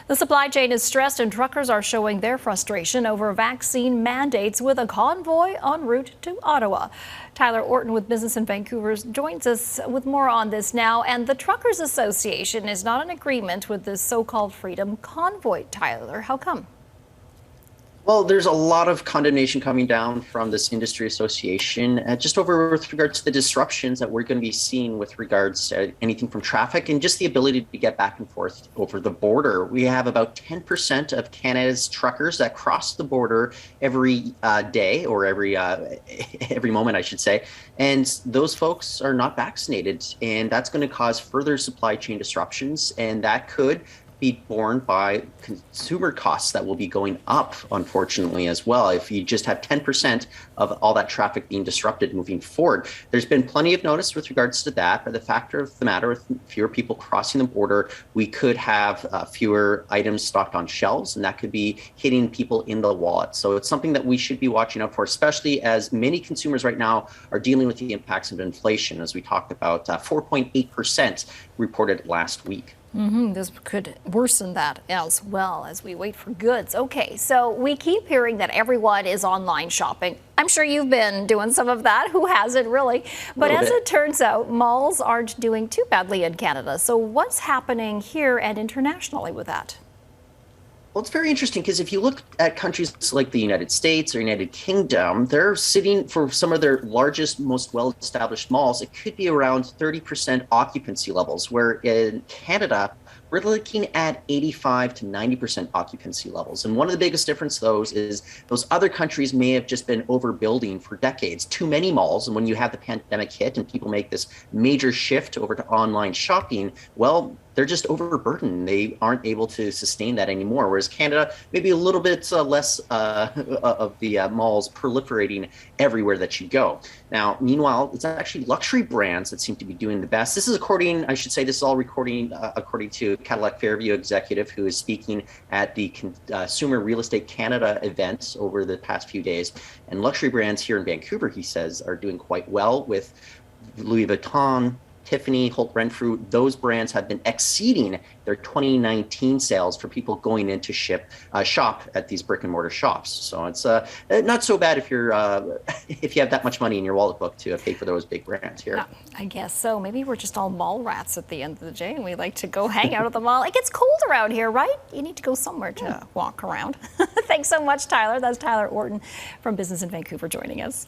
The supply chain is stressed and truckers are showing their frustration over vaccine mandates with a convoy en route to Ottawa. Tyler Orton with Business in Vancouver joins us with more on this now. And the Truckers Association is not in agreement with this so-called Freedom Convoy. Tyler, how come? Well, there's a lot of condemnation coming down from this industry association, just over with regards to the disruptions that we're going to be seeing with regards to anything from traffic and just the ability to get back and forth over the border. We have about 10% of Canada's truckers that cross the border every day, or every moment, I should say. And those folks are not vaccinated, and that's going to cause further supply chain disruptions, and that could be borne by consumer costs that will be going up, unfortunately, as well, if you just have 10% of all that traffic being disrupted moving forward. There's been plenty of notice with regards to that, but the fact of the matter, with fewer people crossing the border, we could have fewer items stocked on shelves, and that could be hitting people in the wallet. So it's something that we should be watching out for, especially as many consumers right now are dealing with the impacts of inflation, as we talked about 4.8% reported last week. This could worsen that as well as we wait for goods. Okay, so we keep hearing that everyone is online shopping. I'm sure you've been doing some of that. Who hasn't really? But as it turns out, malls aren't doing too badly in Canada. So what's happening here and internationally with that? Well, it's very interesting because if you look at countries like the United States or United Kingdom, they're sitting for some of their largest, most well-established malls. It could be around 30% occupancy levels, where in Canada, we're looking at 85 to 90% occupancy levels. And one of the biggest difference, though, is those other countries may have just been overbuilding for decades, too many malls. And when you have the pandemic hit and people make this major shift over to online shopping, well, they're just overburdened. They aren't able to sustain that anymore. Whereas Canada, maybe a little bit less of the malls proliferating everywhere that you go. Now, meanwhile, it's actually luxury brands that seem to be doing the best. This is according, I should say, this is all according to Cadillac Fairview executive who is speaking at the Consumer Real Estate Canada event over the past few days. And luxury brands here in Vancouver, he says, are doing quite well, with Louis Vuitton, Tiffany, Holt Renfrew. Those brands have been exceeding their 2019 sales for people going in to shop at these brick and mortar shops. So it's not so bad if you're if you have that much money in your wallet book to pay for those big brands here. I guess so. Maybe we're just all mall rats at the end of the day, and we like to go hang out at the mall. It gets cold around here, right? You need to go somewhere to walk around. Thanks so much, Tyler. That's Tyler Orton from Business in Vancouver joining us.